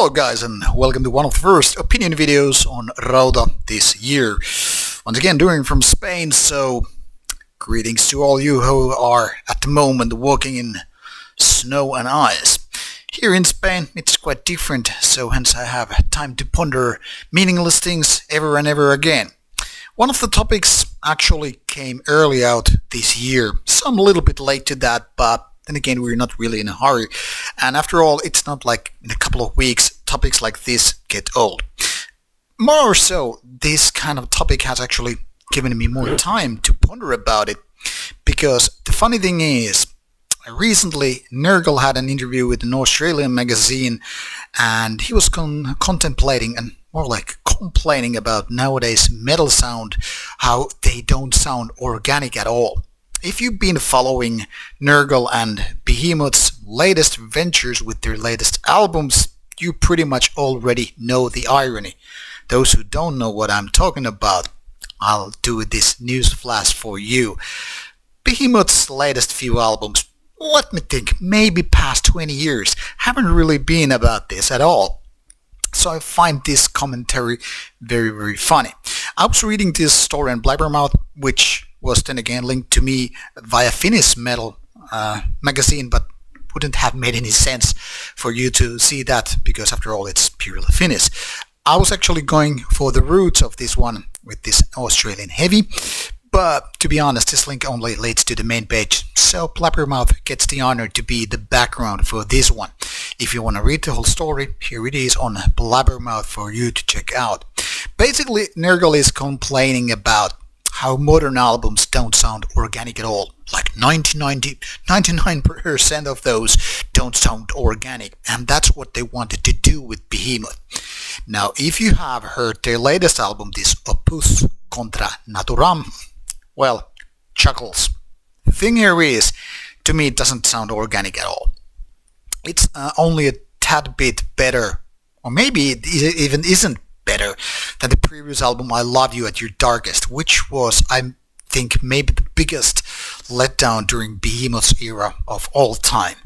Hello guys and welcome to one of the first opinion videos on Rauta this year. Once again doing from Spain, so greetings to all you who are at the moment walking in snow and ice. Here in Spain it's quite different, so hence I have time to ponder meaningless things ever and ever again. One of the topics actually came early out this year, so I'm a little bit late to that, but then again, we're not really in a hurry, and after all, it's not like in a couple of weeks topics like this get old. More so, this kind of topic has actually given me more time to ponder about it, because the funny thing is, recently Nergal had an interview with an Australian magazine, and he was contemplating and more like complaining about nowadays metal sound, how they don't sound organic at all. If you've been following Nergal and Behemoth's latest ventures with their latest albums, you pretty much already know the irony. Those who don't know what I'm talking about, I'll do this news flash for you. Behemoth's latest few albums, let me think, maybe past 20 years, haven't really been about this at all. So I find this commentary very funny. I was reading this story on Blabbermouth, which was then again linked to me via Finnish metal magazine, but wouldn't have made any sense for you to see that because after all it's purely Finnish. I was actually going for the roots of this one with this Australian heavy, but to be honest this link only leads to the main page, so Blabbermouth gets the honor to be the background for this one. If you want to read the whole story, here it is on Blabbermouth for you to check out. Basically Nergal is complaining about how modern albums don't sound organic at all. Like 99% of those don't sound organic, and that's what they wanted to do with Behemoth. Now, if you have heard their latest album, this Opus Contra Naturam, well, chuckles. The thing here is, to me it doesn't sound organic at all. It's only a tad bit better, or maybe it even isn't better than the previous album I Love You at Your Darkest, which was, I think, maybe the biggest letdown during Behemoth's era of all time.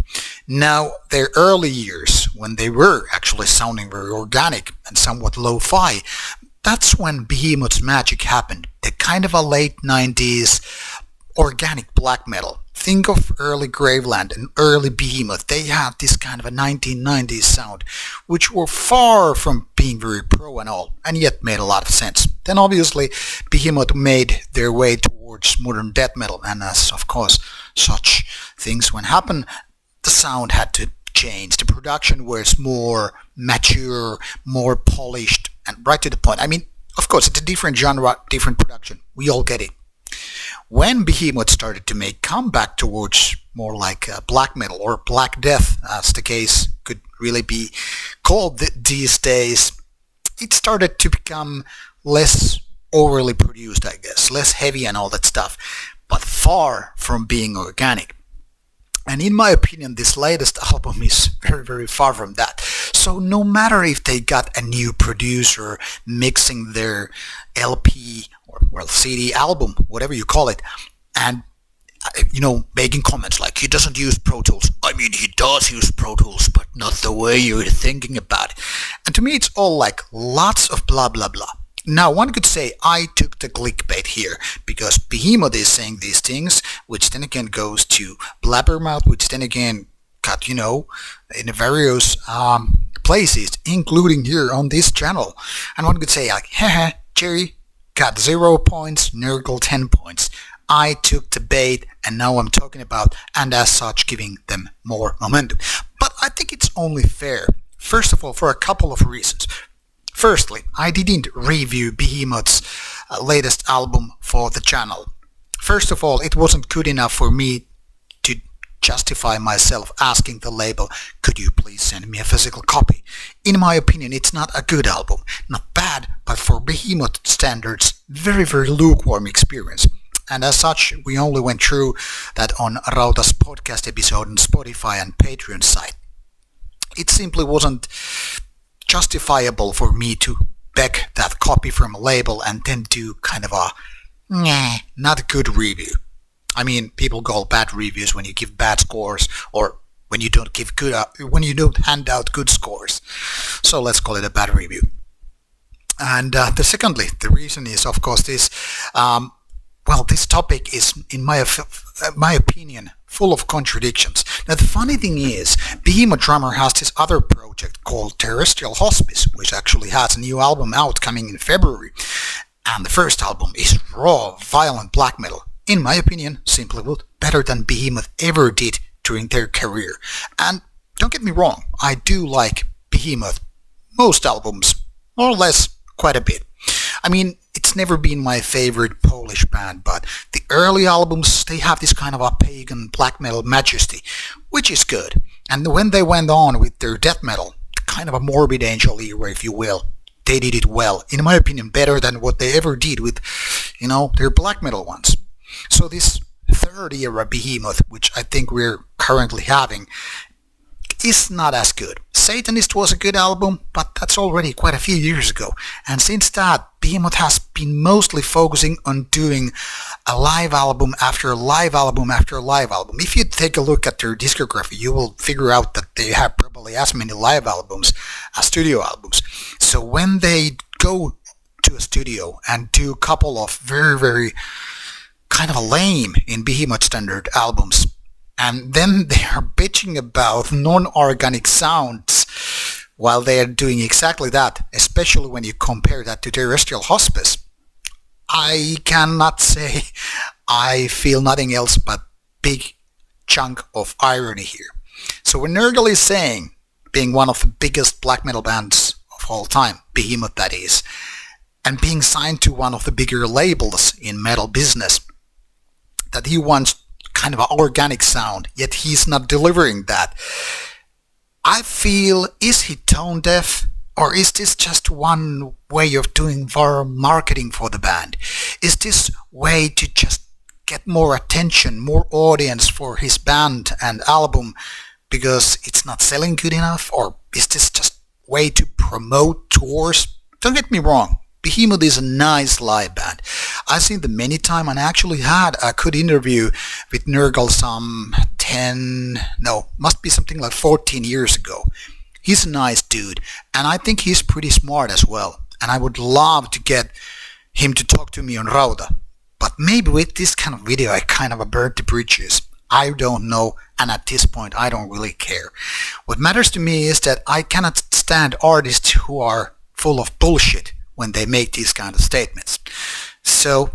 Now, their early years, when they were actually sounding very organic and somewhat lo-fi, that's when Behemoth's magic happened. The kind of a late 90s organic black metal. Think of early Graveland and early Behemoth. They had this kind of a 1990s sound, which were far from being very pro and all, and yet made a lot of sense. Then obviously Behemoth made their way towards modern death metal, and as of course such things when happen, the sound had to change. The production was more mature, more polished, and right to the point. I mean, of course it's a different genre, different production. We all get it. When Behemoth started to make comeback towards more like black metal or black death, as the case could really be called these days, it started to become less overly produced, I guess, less heavy and all that stuff, but far from being organic. And in my opinion, this latest album is very far from that. So no matter if they got a new producer mixing their LP or CD album, whatever you call it, and making comments like he doesn't use Pro Tools. I mean, he does use Pro Tools, but not the way you're thinking about it. And to me it's all like lots of blah blah blah. Now one could say I took the clickbait here because Behemoth is saying these things, which then again goes to Blabbermouth, which then again got in various places, including here on this channel. And one could say like, haha, Jerry got 0 points, Nergal 10 points. I took the bait and now I'm talking about, and as such giving them more momentum. But I think it's only fair, first of all, for a couple of reasons. Firstly, I didn't review Behemoth's latest album for the channel. First of all, it wasn't good enough for me to justify myself asking the label, could you please send me a physical copy? In my opinion, it's not a good album. Not bad, but for Behemoth standards, very lukewarm experience. And as such, we only went through that on Rauta's podcast episode on Spotify and Patreon site. It simply wasn't justifiable for me to beg that copy from a label and then do kind of a not good review. I mean, people call bad reviews when you give bad scores or when you don't give good when you don't hand out good scores. So let's call it a bad review. And secondly, the reason is, of course, this. This topic is, in my opinion, full of contradictions. Now, the funny thing is, Behemoth drummer has this other project called Terrestrial Hospice, which actually has a new album out coming in February. And the first album is raw, violent black metal. In my opinion, simply put, better than Behemoth ever did during their career. And don't get me wrong, I do like Behemoth, most albums, more or less, quite a bit. I mean, it's never been my favorite Polish band, but the early albums, they have this kind of a pagan black metal majesty, which is good. And when they went on with their death metal, kind of a Morbid Angel era, if you will, they did it well. In my opinion, better than what they ever did with, their black metal ones. So this third era Behemoth, which I think we're currently having, is not as good. Satanist was a good album, but that's already quite a few years ago. And since that, Behemoth has been mostly focusing on doing a live album after live album after live album. If you take a look at their discography, you will figure out that they have probably as many live albums as studio albums. So when they go to a studio and do a couple of very, very kind of lame in Behemoth standard albums, and then they are bitching about non-organic sounds while they are doing exactly that, especially when you compare that to Terrestrial Hospice, I cannot say I feel nothing else but big chunk of irony here. So when Nergal is saying, being one of the biggest black metal bands of all time, Behemoth that is, and being signed to one of the bigger labels in metal business, that he wants kind of an organic sound, yet he's not delivering that. I feel, is he tone deaf, or is this just one way of doing marketing for the band? Is this way to just get more attention, more audience for his band and album because it's not selling good enough, or is this just way to promote tours? Don't get me wrong, Behemoth is a nice live band. I've seen them many times and actually had a good interview with Nergal some must be something like 14 years ago. He's a nice dude, and I think he's pretty smart as well. And I would love to get him to talk to me on Rauta. But maybe with this kind of video I kind of burnt the bridges. I don't know, and at this point I don't really care. What matters to me is that I cannot stand artists who are full of bullshit when they make these kind of statements. So,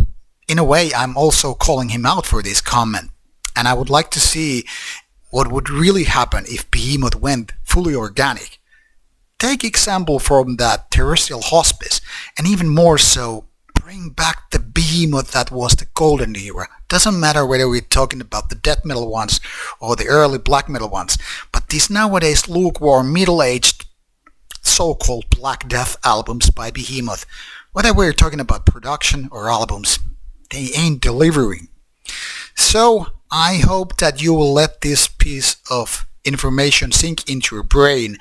in a way, I'm also calling him out for this comment. And I would like to see what would really happen if Behemoth went fully organic. Take example from that Terrestrial Hospice, and even more so, bring back the Behemoth that was the golden era. Doesn't matter whether we're talking about the death metal ones or the early black metal ones, but these nowadays lukewarm, middle-aged, so-called Black Death albums by Behemoth, whether we're talking about production or albums, they ain't delivering. So I hope that you will let this piece of information sink into your brain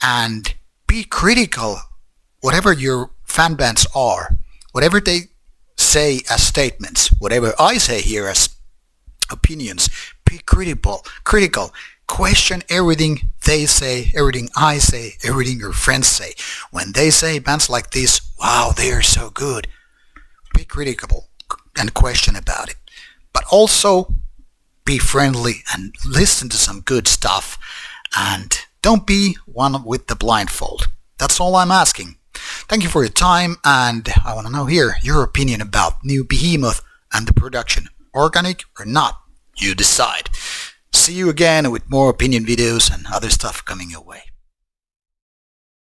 and be critical, whatever your fan bands are, whatever they say as statements, whatever I say here as opinions, be critical, question everything they say, everything I say, everything your friends say. When they say bands like this, wow, they are so good, be critical and question about it. But also be friendly and listen to some good stuff, and don't be one with the blindfold. That's all I'm asking. Thank you for your time, and I want to know here your opinion about new Behemoth and the production. Organic or not, you decide. See you again with more opinion videos and other stuff coming your way.